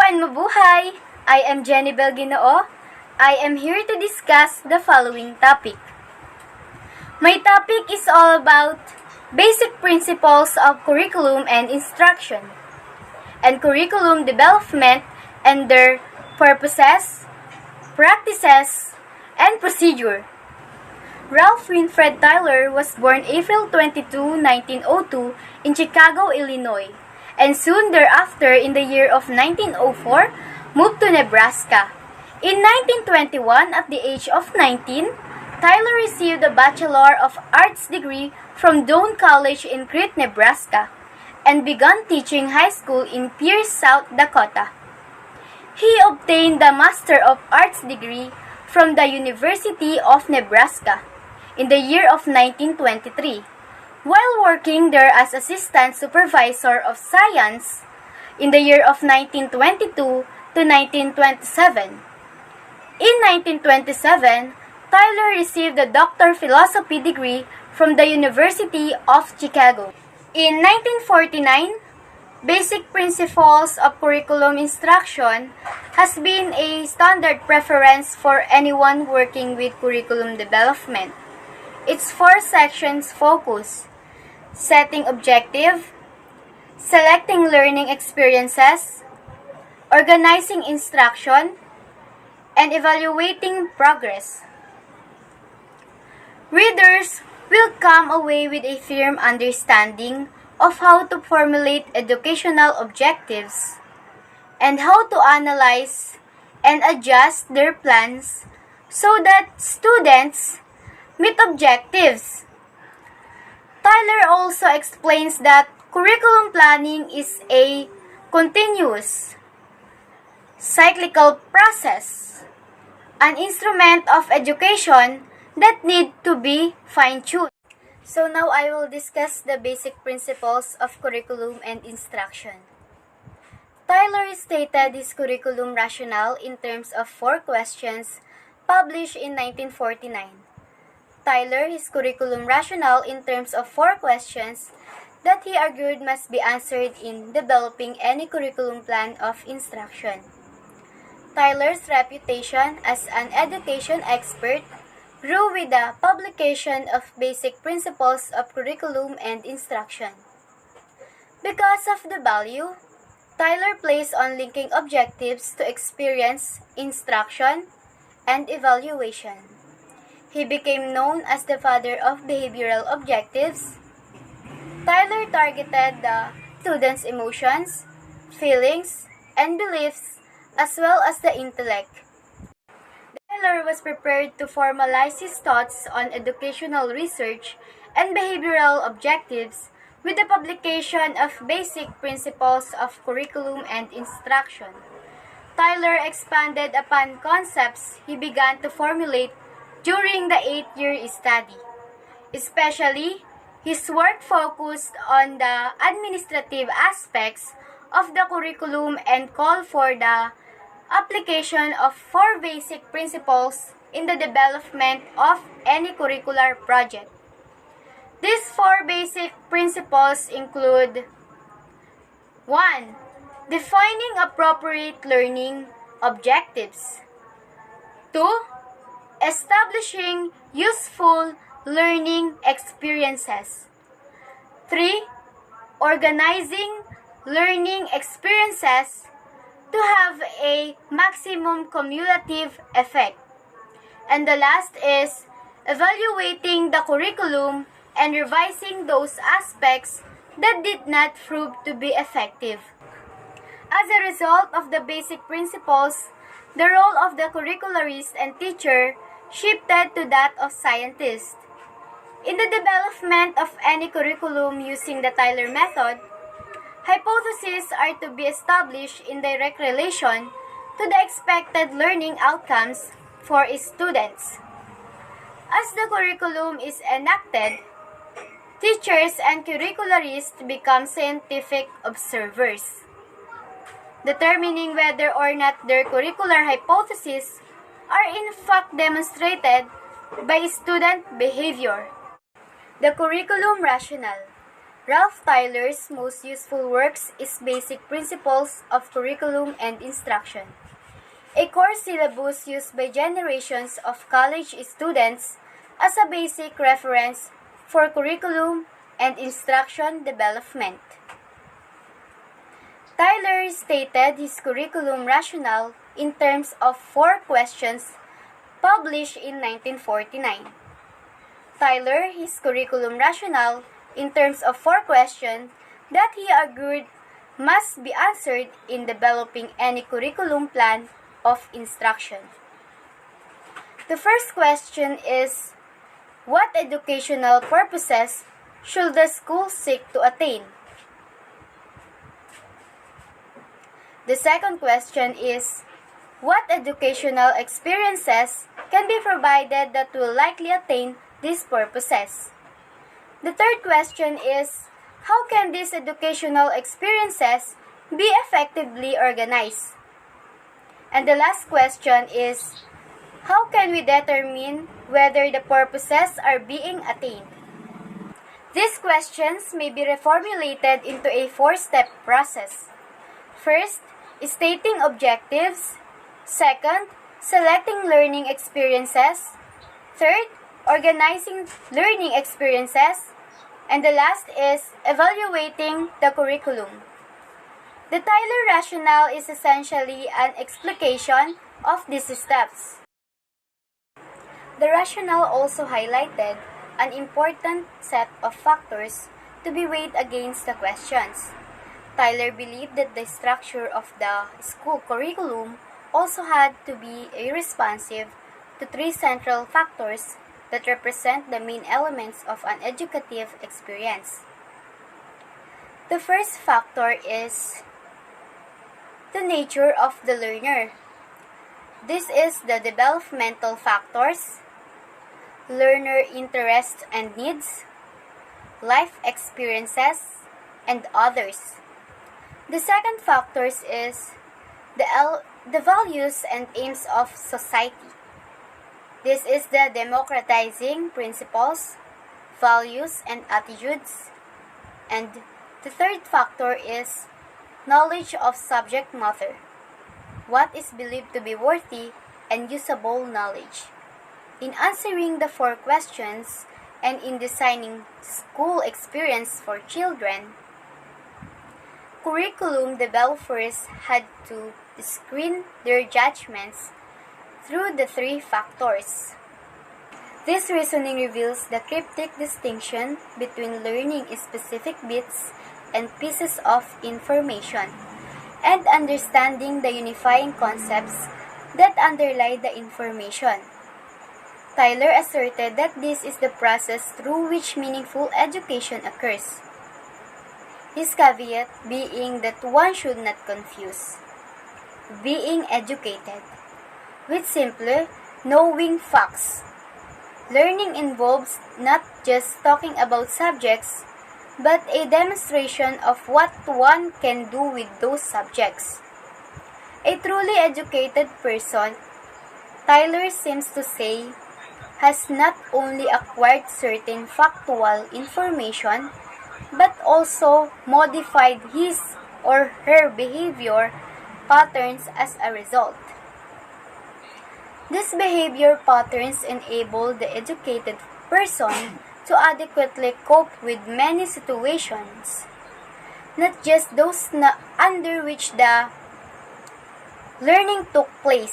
and mabuhay! I am Jenny Belginoo. I am here to discuss the following topic. My topic is all about basic principles of curriculum and instruction, and curriculum development and their purposes, practices, and procedure. Ralph Winfred Tyler was born April 22, 1902 in Chicago, Illinois, and soon thereafter in the year of 1904 moved to Nebraska. In 1921, at the age of 19, Tyler received a Bachelor of Arts degree from Doane College in Crete, Nebraska, and began teaching high school in Pierce, South Dakota. He obtained the Master of Arts degree from the University of Nebraska in the year of 1923, while working there as Assistant Supervisor of Science in the year of 1922 to 1927. In 1927, Tyler received a Doctor of Philosophy degree from the University of Chicago. In 1949, Basic Principles of Curriculum Instruction has been a standard preference for anyone working with curriculum development. Its 4 sections focus: setting objective, selecting learning experiences, organizing instruction, and evaluating progress. Readers will come away with a firm understanding of how to formulate educational objectives and how to analyze and adjust their plans so that students meet objectives. Tyler also explains that curriculum planning is a continuous, cyclical process, an instrument of education that need to be fine-tuned. So now I will discuss the basic principles of curriculum and instruction. Tyler stated his curriculum rationale in terms of 4 questions published in 1949. Tyler his curriculum rationale in terms of 4 questions that he argued must be answered in developing any curriculum plan of instruction. Tyler's reputation as an education expert grew with the publication of Basic Principles of Curriculum and Instruction. Because of the value Tyler placed on linking objectives to experience, instruction, and evaluation, he became known as the father of behavioral objectives. Tyler targeted the students' emotions, feelings, and beliefs as well as the intellect. Tyler was prepared to formalize his thoughts on educational research and behavioral objectives with the publication of Basic Principles of Curriculum and Instruction. Tyler expanded upon concepts he began to formulate during the 8-year study. Especially, his work focused on the administrative aspects of the curriculum and called for the application of 4 basic principles in the development of any curricular project. These 4 basic principles include: 1. Defining appropriate learning objectives. 2. Establishing useful learning experiences. 3. Organizing learning experiences to have a maximum cumulative effect. And the last is evaluating the curriculum and revising those aspects that did not prove to be effective. As a result of the basic principles, the role of the curricularist and teacher shifted to that of scientist. In the development of any curriculum using the Tyler method, hypotheses are to be established in direct relation to the expected learning outcomes for students. As the curriculum is enacted, teachers and curricularists become scientific observers, determining whether or not their curricular hypotheses are in fact demonstrated by student behavior. The curriculum rationale. Ralph Tyler's most useful works is Basic Principles of Curriculum and Instruction, a core syllabus used by generations of college students as a basic reference for curriculum and instruction development. Tyler stated his curriculum rationale in terms of 4 questions published in 1949. Tyler his curriculum rationale in terms of 4 questions that he argued must be answered in developing any curriculum plan of instruction. The first question is, what educational purposes should the school seek to attain? The second question is, what educational experiences can be provided that will likely attain these purposes? The third question is, how can these educational experiences be effectively organized? And the last question is, how can we determine whether the purposes are being attained? These questions may be reformulated into a 4-step process. First, stating objectives. Second, selecting learning experiences. Third, organizing learning experiences. And the last is evaluating the curriculum. The Tyler rationale is essentially an explication of these steps. The rationale also highlighted an important set of factors to be weighed against the questions. Tyler believed that the structure of the school curriculum also had to be responsive to 3 central factors that represent the main elements of an educative experience. The first factor is the nature of the learner. This is the developmental factors, learner interests and needs, life experiences, and others. The second factor is the values and aims of society. This is the democratizing principles, values, and attitudes. And the third factor is knowledge of subject matter. What is believed to be worthy and usable knowledge? In answering the 4 questions and in designing school experience for children, curriculum developers had to screen their judgments through the 3 factors. This reasoning reveals the cryptic distinction between learning specific bits and pieces of information, and understanding the unifying concepts that underlie the information. Tyler asserted that this is the process through which meaningful education occurs. His caveat being that one should not confuse being educated with simply knowing facts. Learning involves not just talking about subjects, but a demonstration of what one can do with those subjects. A truly educated person, Tyler seems to say, has not only acquired certain factual information, but also modified his or her behavior patterns as a result. These behavior patterns enable the educated person to adequately cope with many situations, not just those under which the learning took place.